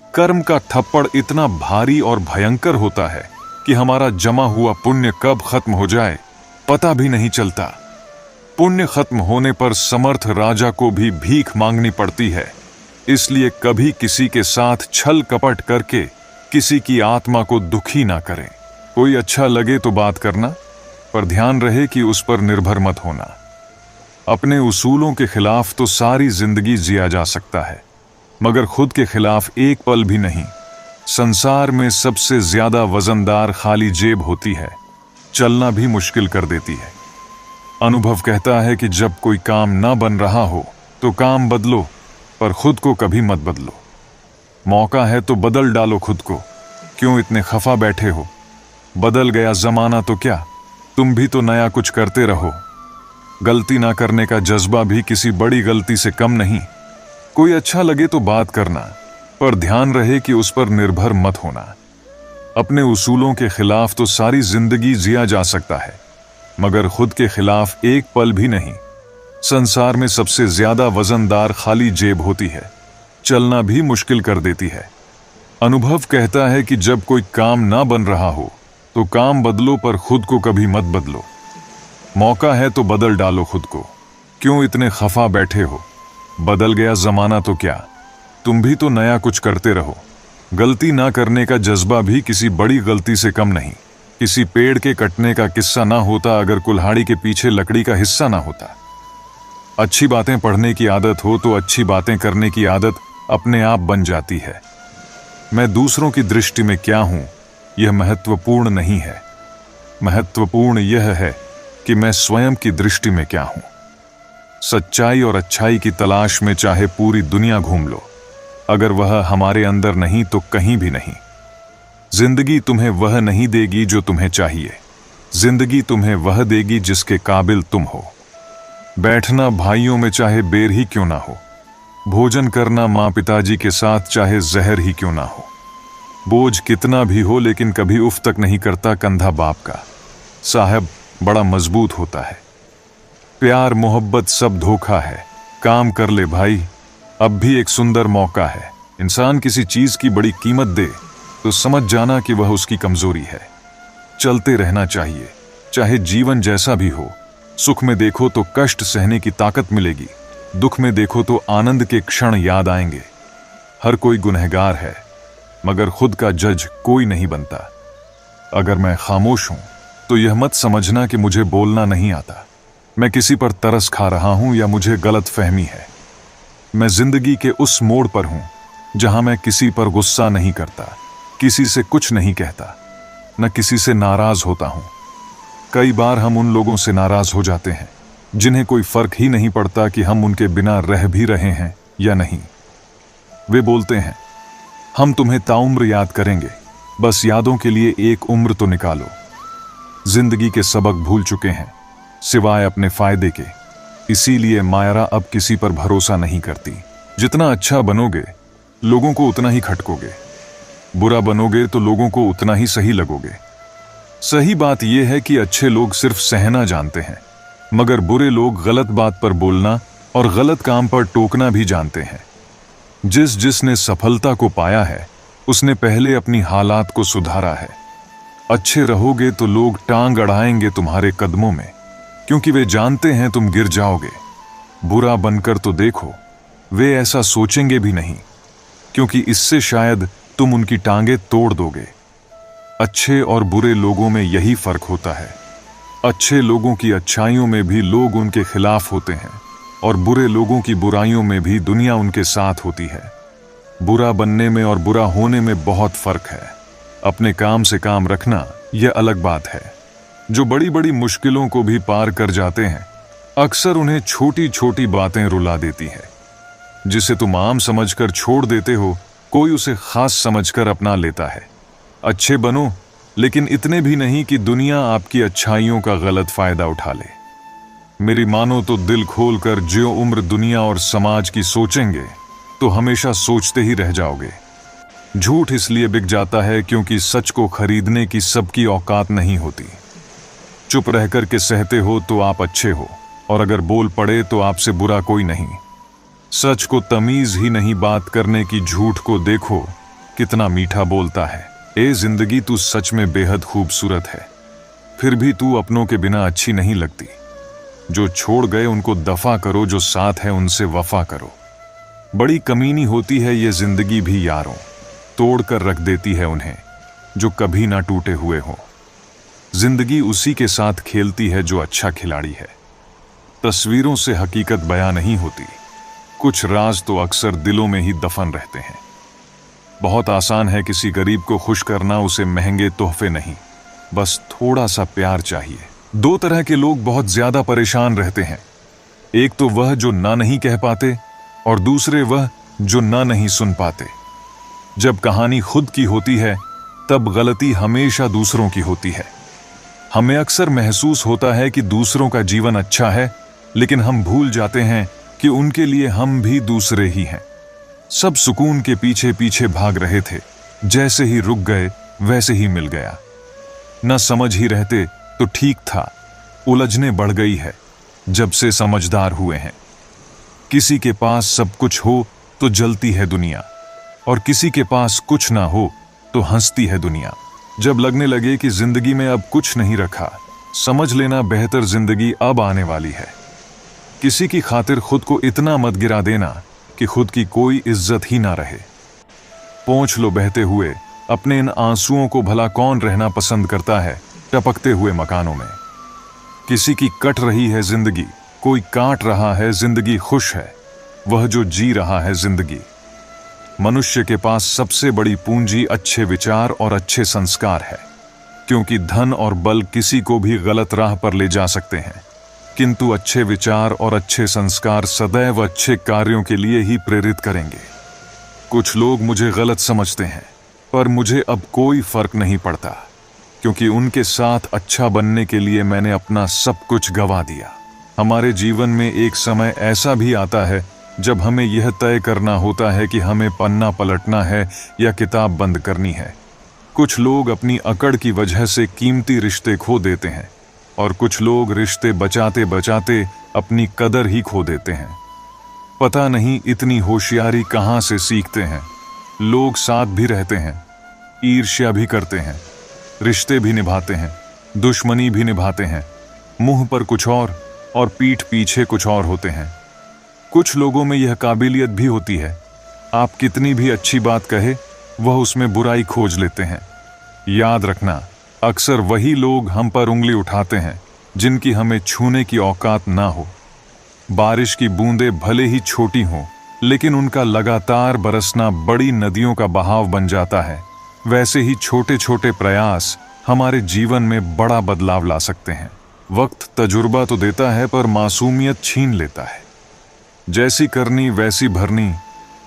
कर्म का थप्पड़ इतना भारी और भयंकर होता है कि हमारा जमा हुआ पुण्य कब खत्म हो जाए पता भी नहीं चलता। पुण्य खत्म होने पर समर्थ राजा को भी भीख मांगनी पड़ती है, इसलिए कभी किसी के साथ छल कपट करके किसी की आत्मा को दुखी ना करें। कोई अच्छा लगे तो बात करना, पर ध्यान रहे कि उस पर निर्भर मत होना। अपने उसूलों के खिलाफ तो सारी जिंदगी जिया जा सकता है, मगर खुद के खिलाफ एक पल भी नहीं। संसार में सबसे ज्यादा वजनदार खाली जेब होती है, चलना भी मुश्किल कर देती है। अनुभव कहता है कि जब कोई काम ना बन रहा हो तो काम बदलो, पर खुद को कभी मत बदलो। मौका है तो बदल डालो खुद को, क्यों इतने खफा बैठे हो? बदल गया जमाना तो क्या, तुम भी तो नया कुछ करते रहो। गलती ना करने का जज्बा भी किसी बड़ी गलती से कम नहीं। कोई अच्छा लगे तो बात करना, पर ध्यान रहे कि उस पर निर्भर मत होना। अपने उसूलों के खिलाफ तो सारी जिंदगी जिया जा सकता है, मगर खुद के खिलाफ एक पल भी नहीं। संसार में सबसे ज्यादा वजनदार खाली जेब होती है, चलना भी मुश्किल कर देती है। अनुभव कहता है कि जब कोई काम ना बन रहा हो तो काम बदलो, पर खुद को कभी मत बदलो। मौका है तो बदल डालो खुद को, क्यों इतने खफा बैठे हो? बदल गया जमाना तो क्या, तुम भी तो नया कुछ करते रहो। गलती ना करने का जज्बा भी किसी बड़ी गलती से कम नहीं। किसी पेड़ के कटने का किस्सा ना होता अगर कुल्हाड़ी के पीछे लकड़ी का हिस्सा ना होता। अच्छी बातें पढ़ने की आदत हो तो अच्छी बातें करने की आदत अपने आप बन जाती है। मैं दूसरों की दृष्टि में क्या हूं यह महत्वपूर्ण नहीं है, महत्वपूर्ण यह है कि मैं स्वयं की दृष्टि में क्या हूं। सच्चाई और अच्छाई की तलाश में चाहे पूरी दुनिया घूम लो, अगर वह हमारे अंदर नहीं तो कहीं भी नहीं। जिंदगी तुम्हें वह नहीं देगी जो तुम्हें चाहिए, जिंदगी तुम्हें वह देगी जिसके काबिल तुम हो। बैठना भाइयों में चाहे बेर ही क्यों ना हो, भोजन करना माँ पिताजी के साथ चाहे जहर ही क्यों ना हो। बोझ कितना भी हो लेकिन कभी उफ तक नहीं करता कंधा बाप का, साहब बड़ा मजबूत होता है। प्यार मोहब्बत सब धोखा है, काम कर ले भाई, अब भी एक सुंदर मौका है। इंसान किसी चीज की बड़ी कीमत दे तो समझ जाना कि वह उसकी कमजोरी है। चलते रहना चाहिए, चाहे जीवन जैसा भी हो। सुख में देखो तो कष्ट सहने की ताकत मिलेगी, दुख में देखो तो आनंद के क्षण याद आएंगे। हर कोई गुनहगार है, मगर खुद का जज कोई नहीं बनता। अगर मैं खामोश हूं तो यह मत समझना कि मुझे बोलना नहीं आता। मैं किसी पर तरस खा रहा हूं या मुझे गलत फहमी है। मैं जिंदगी के उस मोड़ पर हूं जहां मैं किसी पर गुस्सा नहीं करता, किसी से कुछ नहीं कहता, न किसी से नाराज होता हूं। कई बार हम उन लोगों से नाराज हो जाते हैं जिन्हें कोई फर्क ही नहीं पड़ता कि हम उनके बिना रह भी रहे हैं या नहीं। वे बोलते हैं, हम तुम्हें ताउम्र याद करेंगे, बस यादों के लिए एक उम्र तो निकालो। जिंदगी के सबक भूल चुके हैं सिवाय अपने फायदे के, इसीलिए मायरा अब किसी पर भरोसा नहीं करती। जितना अच्छा बनोगे लोगों को उतना ही खटकोगे, बुरा बनोगे तो लोगों को उतना ही सही लगोगे। सही बात यह है कि अच्छे लोग सिर्फ सहना जानते हैं, मगर बुरे लोग गलत बात पर बोलना और गलत काम पर टोकना भी जानते हैं। जिसने सफलता को पाया है उसने पहले अपनी हालात को सुधारा है। अच्छे रहोगे तो लोग टांग अड़ाएंगे तुम्हारे कदमों में, क्योंकि वे जानते हैं तुम गिर जाओगे। बुरा बनकर तो देखो, वे ऐसा सोचेंगे भी नहीं। क्योंकि इससे शायद तुम उनकी टांगे तोड़ दोगे। अच्छे और बुरे लोगों में यही फर्क होता है। अच्छे लोगों की अच्छाइयों में भी लोग उनके खिलाफ होते हैं और बुरे लोगों की बुराइयों में भी दुनिया उनके साथ होती है। बुरा बनने में और बुरा होने में बहुत फर्क है। अपने काम से काम रखना यह अलग बात है। जो बड़ी बड़ी मुश्किलों को भी पार कर जाते हैं, अक्सर उन्हें छोटी छोटी बातें रुला देती है। जिसे तुम आम समझकर छोड़ देते हो, कोई उसे खास समझकर अपना लेता है। अच्छे बनो, लेकिन इतने भी नहीं कि दुनिया आपकी अच्छाइयों का गलत फायदा उठा ले। मेरी मानो तो दिल खोलकर जो उम्र दुनिया और समाज की सोचेंगे, तो हमेशा सोचते ही रह जाओगे। झूठ इसलिए बिक जाता है क्योंकि सच को खरीदने की सबकी औकात नहीं होती। चुप रहकर के सहते हो तो आप अच्छे हो, और अगर बोल पड़े तो आपसे बुरा कोई नहीं। सच को तमीज ही नहीं बात करने की, झूठ को देखो कितना मीठा बोलता है। ए जिंदगी, तू सच में बेहद खूबसूरत है, फिर भी तू अपनों के बिना अच्छी नहीं लगती। जो छोड़ गए उनको दफा करो, जो साथ है उनसे वफा करो। बड़ी कमीनी होती है ये जिंदगी भी यारों, तोड़ कर रख देती है उन्हें जो कभी ना टूटे हुए हो। जिंदगी उसी के साथ खेलती है जो अच्छा खिलाड़ी है। तस्वीरों से हकीकत बयां नहीं होती, कुछ राज तो अक्सर दिलों में ही दफन रहते हैं। बहुत आसान है किसी गरीब को खुश करना, उसे महंगे तोहफे नहीं, बस थोड़ा सा प्यार चाहिए। दो तरह के लोग बहुत ज्यादा परेशान रहते हैं। एक तो वह जो ना नहीं कह पाते, और दूसरे वह जो ना नहीं सुन पाते। जब कहानी खुद की होती है, तब गलती हमेशा दूसरों की होती है। हमें अक्सर महसूस होता है कि दूसरों का जीवन अच्छा है, लेकिन हम भूल जाते हैं कि उनके लिए हम भी दूसरे ही हैं। सब सुकून के पीछे पीछे भाग रहे थे, जैसे ही रुक गए वैसे ही मिल गया। न समझ ही रहते तो ठीक था, उलझने बढ़ गई है जब से समझदार हुए हैं। किसी के पास सब कुछ हो तो जलती है दुनिया, और किसी के पास कुछ ना हो तो हंसती है दुनिया। जब लगने लगे कि जिंदगी में अब कुछ नहीं रखा, समझ लेना बेहतर जिंदगी अब आने वाली है। किसी की खातिर खुद को इतना मत गिरा देना कि खुद की कोई इज्जत ही ना रहे। पोंछ लो बहते हुए अपने इन आंसुओं को, भला कौन रहना पसंद करता है टपकते हुए मकानों में। किसी की कट रही है जिंदगी, कोई काट रहा है जिंदगी, खुश है वह जो जी रहा है जिंदगी। मनुष्य के पास सबसे बड़ी पूंजी अच्छे विचार और अच्छे संस्कार है, क्योंकि धन और बल किसी को भी गलत राह पर ले जा सकते हैं, किंतु अच्छे विचार और अच्छे संस्कार सदैव अच्छे कार्यों के लिए ही प्रेरित करेंगे। कुछ लोग मुझे गलत समझते हैं, पर मुझे अब कोई फर्क नहीं पड़ता, क्योंकि उनके साथ अच्छा बनने के लिए मैंने अपना सब कुछ गंवा दिया। हमारे जीवन में एक समय ऐसा भी आता है जब हमें यह तय करना होता है कि हमें पन्ना पलटना है या किताब बंद करनी है। कुछ लोग अपनी अकड़ की वजह से कीमती रिश्ते खो देते हैं, और कुछ लोग रिश्ते बचाते बचाते अपनी कदर ही खो देते हैं। पता नहीं इतनी होशियारी कहाँ से सीखते हैं। लोग साथ भी रहते हैं, ईर्ष्या भी करते हैं, रिश्ते भी निभाते हैं, दुश्मनी भी निभाते हैं। मुंह पर कुछ और पीठ पीछे कुछ और होते हैं। कुछ लोगों में यह काबिलियत भी होती है, आप कितनी भी अच्छी बात कहे वह उसमें बुराई खोज लेते हैं। याद रखना, अक्सर वही लोग हम पर उंगली उठाते हैं जिनकी हमें छूने की औकात ना हो। बारिश की बूंदें भले ही छोटी हों, लेकिन उनका लगातार बरसना बड़ी नदियों का बहाव बन जाता है। वैसे ही छोटे छोटे प्रयास हमारे जीवन में बड़ा बदलाव ला सकते हैं। वक्त तजुर्बा तो देता है, पर मासूमियत छीन लेता है। जैसी करनी वैसी भरनी,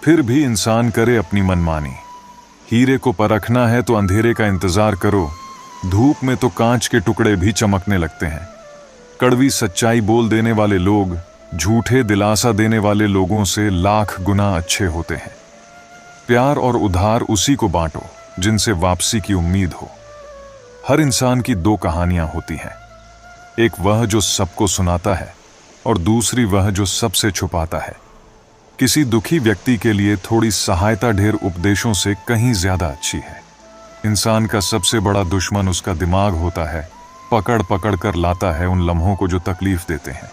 फिर भी इंसान करे अपनी मनमानी। हीरे को परखना है तो अंधेरे का इंतजार करो, धूप में तो कांच के टुकड़े भी चमकने लगते हैं। कड़वी सच्चाई बोल देने वाले लोग झूठे दिलासा देने वाले लोगों से लाख गुना अच्छे होते हैं। प्यार और उधार उसी को बांटो जिनसे वापसी की उम्मीद हो। हर इंसान की दो कहानियां होती हैं, एक वह जो सबको सुनाता है और दूसरी वह जो सबसे छुपाता है। किसी दुखी व्यक्ति के लिए थोड़ी सहायता ढेर उपदेशों से कहीं ज्यादा अच्छी है। इंसान का सबसे बड़ा दुश्मन उसका दिमाग होता है, पकड़ पकड़ कर लाता है उन लम्हों को जो तकलीफ देते हैं।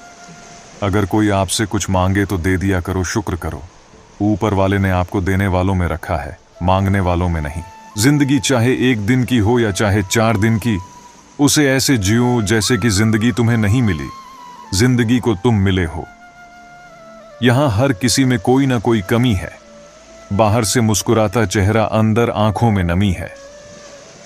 अगर कोई आपसे कुछ मांगे तो दे दिया करो, शुक्र करो, ऊपर वाले ने आपको देने वालों में रखा है, मांगने वालों में नहीं। जिंदगी चाहे 1 दिन की हो या चाहे 4 दिन की, उसे ऐसे जियो जैसे कि जिंदगी तुम्हें नहीं मिली, जिंदगी को तुम मिले हो। यहां हर किसी में कोई ना कोई कमी है। बाहर से मुस्कुराता चेहरा, अंदर आंखों में नमी है।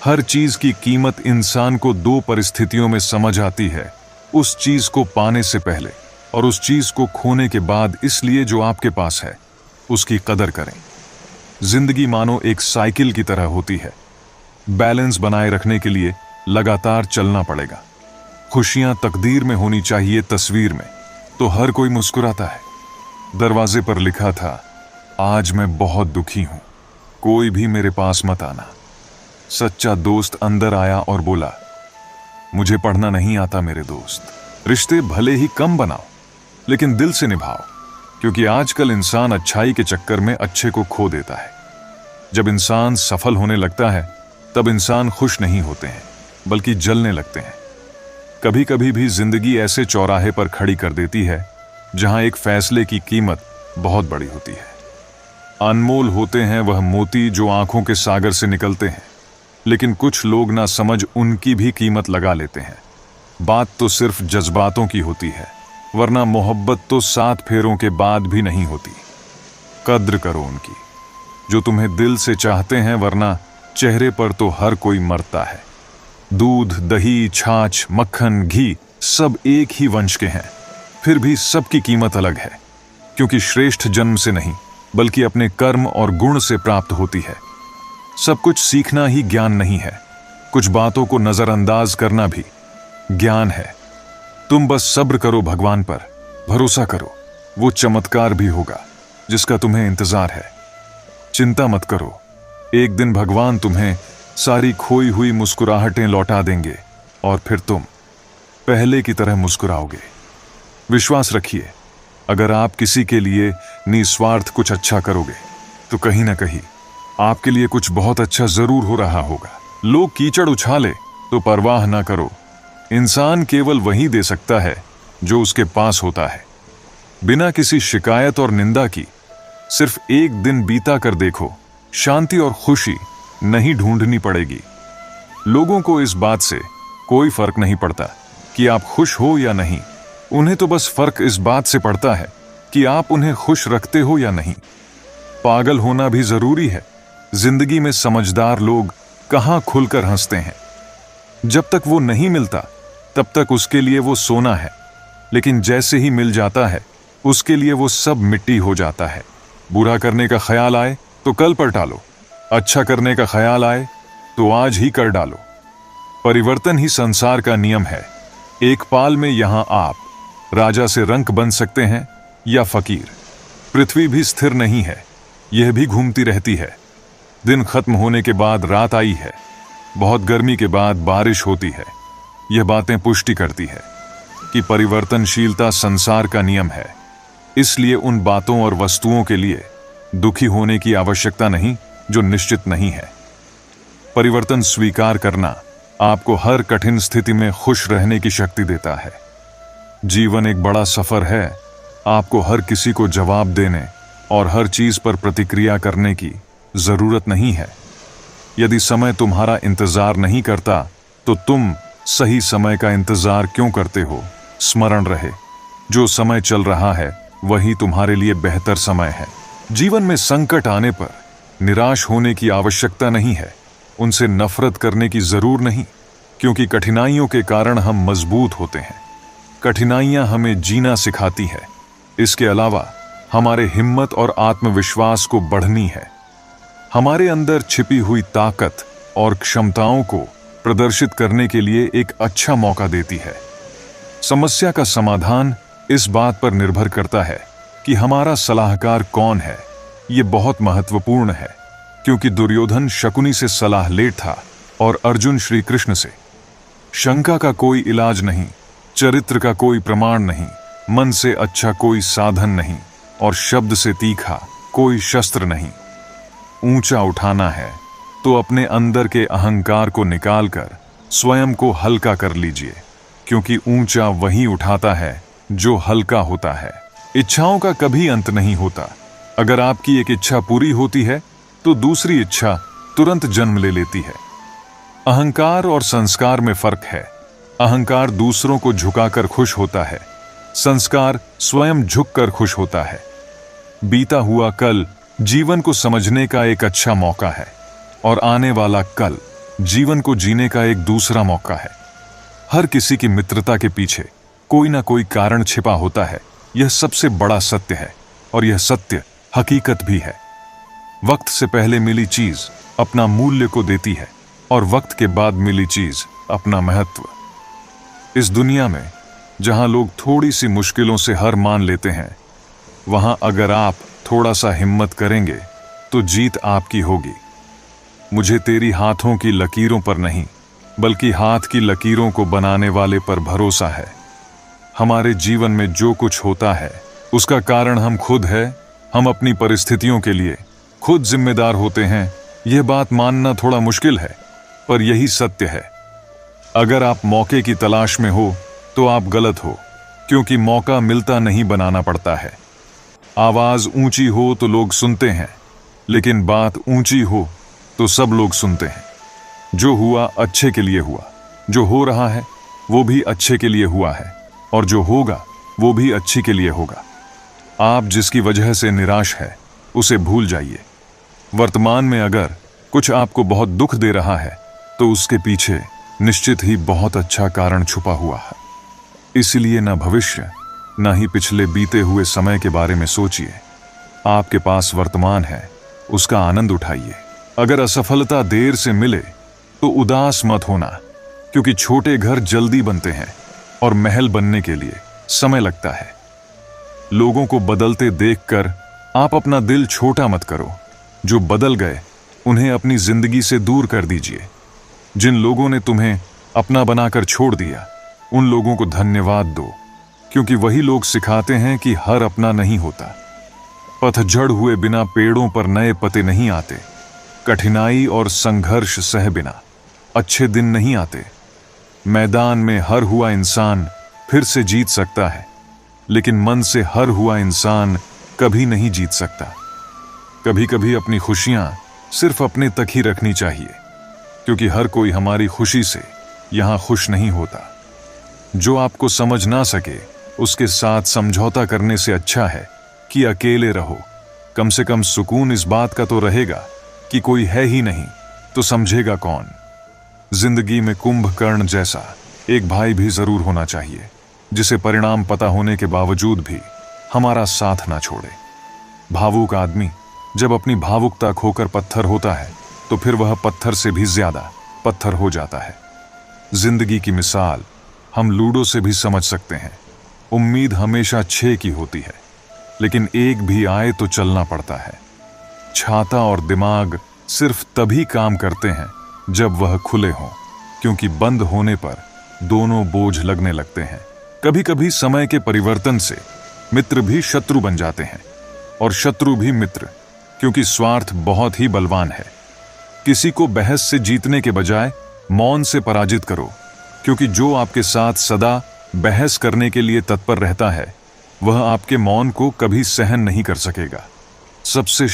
हर चीज की कीमत इंसान को 2 परिस्थितियों में समझ आती है, उस चीज को पाने से पहले और उस चीज को खोने के बाद। इसलिए जो आपके पास है उसकी कदर करें। जिंदगी मानो एक साइकिल की तरह होती है। बैलेंस बनाए रखने के लिए लगातार चलना पड़ेगा। खुशियां तकदीर में होनी चाहिए, तस्वीर में। तो हर कोई मुस्कुराता है। दरवाजे पर लिखा था, आज मैं बहुत दुखी हूं, कोई भी मेरे पास मत आना। सच्चा दोस्त अंदर आया और बोला, मुझे पढ़ना नहीं आता मेरे दोस्त। रिश्ते भले ही कम बनाओ लेकिन दिल से निभाओ, क्योंकि आजकल इंसान अच्छाई के चक्कर में अच्छे को खो देता है। जब इंसान सफल होने लगता है तब इंसान खुश नहीं होते हैं बल्कि जलने लगते हैं। कभी कभी भी जिंदगी ऐसे चौराहे पर खड़ी कर देती है जहां एक फैसले की कीमत बहुत बड़ी होती है। अनमोल होते हैं वह मोती जो आंखों के सागर से निकलते हैं, लेकिन कुछ लोग ना समझ उनकी भी कीमत लगा लेते हैं। बात तो सिर्फ जज्बातों की होती है, वरना मोहब्बत तो 7 फेरों के बाद भी नहीं होती। कद्र करो उनकी जो तुम्हें दिल से चाहते हैं, वरना चेहरे पर तो हर कोई मरता है। दूध, दही, छाछ, मक्खन, घी सब एक ही वंश के हैं, फिर भी सबकी कीमत अलग है, क्योंकि श्रेष्ठ जन्म से नहीं बल्कि अपने कर्म और गुण से प्राप्त होती है। सब कुछ सीखना ही ज्ञान नहीं है, कुछ बातों को नजरअंदाज करना भी ज्ञान है। तुम बस सब्र करो, भगवान पर भरोसा करो, वो चमत्कार भी होगा जिसका तुम्हें इंतजार है। चिंता मत करो, एक दिन भगवान तुम्हें सारी खोई हुई मुस्कुराहटें लौटा देंगे और फिर तुम पहले की तरह मुस्कुराओगे। विश्वास रखिए, अगर आप किसी के लिए निस्वार्थ कुछ अच्छा करोगे तो कहीं ना कहीं आपके लिए कुछ बहुत अच्छा जरूर हो रहा होगा। लोग कीचड़ उछाले तो परवाह ना करो, इंसान केवल वही दे सकता है जो उसके पास होता है। बिना किसी शिकायत और निंदा की सिर्फ एक दिन बीता कर देखो, शांति और खुशी नहीं ढूंढनी पड़ेगी। लोगों को इस बात से कोई फर्क नहीं पड़ता कि आप खुश हो या नहीं, उन्हें तो बस फर्क इस बात से पड़ता है कि आप उन्हें खुश रखते हो या नहीं। पागल होना भी जरूरी है। जिंदगी में समझदार लोग कहां खुलकर हंसते हैं। जब तक वो नहीं मिलता तब तक उसके लिए वो सोना है, लेकिन जैसे ही मिल जाता है उसके लिए वो सब मिट्टी हो जाता है। बुरा करने का ख्याल आए तो कल पर टालो, अच्छा करने का ख्याल आए तो आज ही कर डालो। परिवर्तन ही संसार का नियम है। एक पाल में यहां आप राजा से रंक बन सकते हैं या फकीर। पृथ्वी भी स्थिर नहीं है, यह भी घूमती रहती है। दिन खत्म होने के बाद रात आई है, बहुत गर्मी के बाद बारिश होती है। यह बातें पुष्टि करती है कि परिवर्तनशीलता संसार का नियम है। इसलिए उन बातों और वस्तुओं के लिए दुखी होने की आवश्यकता नहीं जो निश्चित नहीं है। परिवर्तन स्वीकार करना आपको हर कठिन स्थिति में खुश रहने की शक्ति देता है। जीवन एक बड़ा सफर है, आपको हर किसी को जवाब देने और हर चीज पर प्रतिक्रिया करने की जरूरत नहीं है। यदि समय तुम्हारा इंतजार नहीं करता तो तुम सही समय का इंतजार क्यों करते हो। स्मरण रहे, जो समय चल रहा है वही तुम्हारे लिए बेहतर समय है। जीवन में संकट आने पर निराश होने की आवश्यकता नहीं है, उनसे नफरत करने की जरूर नहीं, क्योंकि कठिनाइयों के कारण हम मजबूत होते हैं। कठिनाइयां हमें जीना सिखाती है। इसके अलावा हमारे हिम्मत और आत्मविश्वास को बढ़नी है। हमारे अंदर छिपी हुई ताकत और क्षमताओं को प्रदर्शित करने के लिए एक अच्छा मौका देती है। समस्या का समाधान इस बात पर निर्भर करता है कि हमारा सलाहकार कौन है। ये बहुत महत्वपूर्ण है, क्योंकि दुर्योधन शकुनी से सलाह लेता था और अर्जुन श्री कृष्ण से। शंका का कोई इलाज नहीं, चरित्र का कोई प्रमाण नहीं, मन से अच्छा कोई साधन नहीं और शब्द से तीखा कोई शस्त्र नहीं। ऊंचा उठाना है तो अपने अंदर के अहंकार को निकालकर स्वयं को हल्का कर लीजिए, क्योंकि ऊंचा वही उठाता है जो हल्का होता है। इच्छाओं का कभी अंत नहीं होता, अगर आपकी एक इच्छा पूरी होती है तो दूसरी इच्छा तुरंत जन्म ले लेती है। अहंकार और संस्कार में फर्क है। अहंकार दूसरों को झुकाकर खुश होता है, संस्कार स्वयं झुककर खुश होता है। बीता हुआ कल जीवन को समझने का एक अच्छा मौका है और आने वाला कल जीवन को जीने का एक दूसरा मौका है। हर किसी की मित्रता के पीछे कोई ना कोई कारण छिपा होता है। यह सबसे बड़ा सत्य है और यह सत्य हकीकत भी है। वक्त से पहले मिली चीज अपना मूल्य को देती है और वक्त के बाद मिली चीज अपना महत्व। इस दुनिया में जहां लोग थोड़ी सी मुश्किलों से हार मान लेते हैं, वहां अगर आप थोड़ा सा हिम्मत करेंगे तो जीत आपकी होगी। मुझे तेरी हाथों की लकीरों पर नहीं, बल्कि हाथ की लकीरों को बनाने वाले पर भरोसा है। हमारे जीवन में जो कुछ होता है उसका कारण हम खुद है। हम अपनी परिस्थितियों के लिए खुद जिम्मेदार होते हैं। यह बात मानना थोड़ा मुश्किल है, पर यही सत्य है। अगर आप मौके की तलाश में हो तो आप गलत हो, क्योंकि मौका मिलता नहीं, बनाना पड़ता है। आवाज ऊंची हो तो लोग सुनते हैं, लेकिन बात ऊंची हो तो सब लोग सुनते हैं। जो हुआ अच्छे के लिए हुआ, जो हो रहा है वो भी अच्छे के लिए हुआ है, और जो होगा वो भी अच्छे के लिए होगा। आप जिसकी वजह से निराश है उसे भूल जाइए। वर्तमान में अगर कुछ आपको बहुत दुख दे रहा है तो उसके पीछे निश्चित ही बहुत अच्छा कारण छुपा हुआ है। इसलिए ना भविष्य ना ही पिछले बीते हुए समय के बारे में सोचिए। आपके पास वर्तमान है, उसका आनंद उठाइए। अगर असफलता देर से मिले तो उदास मत होना, क्योंकि छोटे घर जल्दी बनते हैं और महल बनने के लिए समय लगता है। लोगों को बदलते देखकर आप अपना दिल छोटा मत करो। जो बदल गए उन्हें अपनी जिंदगी से दूर कर दीजिए। जिन लोगों ने तुम्हें अपना बनाकर छोड़ दिया, उन लोगों को धन्यवाद दो, क्योंकि वही लोग सिखाते हैं कि हर अपना नहीं होता। पतझड़ हुए बिना पेड़ों पर नए पत्ते नहीं आते। कठिनाई और संघर्ष सह बिना अच्छे दिन नहीं आते। मैदान में हार हुआ इंसान फिर से जीत सकता है, लेकिन मन से हार हुआ इंसान कभी नहीं जीत सकता। कभी कभी अपनी खुशियां सिर्फ अपने तक ही रखनी चाहिए, क्योंकि हर कोई हमारी खुशी से यहां खुश नहीं होता। जो आपको समझ ना सके उसके साथ समझौता करने से अच्छा है कि अकेले रहो। कम से कम सुकून इस बात का तो रहेगा कि कोई है ही नहीं, तो समझेगा कौन। जिंदगी में कुंभकर्ण जैसा एक भाई भी जरूर होना चाहिए, जिसे परिणाम पता होने के बावजूद भी हमारा साथ ना छोड़े। भावुक आदमी जब अपनी भावुकता खोकर पत्थर होता है तो फिर वह पत्थर से भी ज्यादा पत्थर हो जाता है। जिंदगी की मिसाल हम लूडो से भी समझ सकते हैं। उम्मीद हमेशा 6 की होती है, लेकिन एक भी आए तो चलना पड़ता है। छाता और दिमाग सिर्फ तभी काम करते हैं जब वह खुले हों, क्योंकि बंद होने पर दोनों बोझ लगने लगते हैं। कभी कभी समय के परिवर्तन से मित्र भी शत्रु बन जाते हैं और शत्रु भी मित्र, क्योंकि स्वार्थ बहुत ही बलवान है। किसी को बहस से जीतने के बजाय मौन से पराजित करो, क्योंकि जो आपके साथ सदा बहस करने के लिए तत्पर रहता है वह आपके मौन को कभी सहन नहीं कर सकेगा। सबसे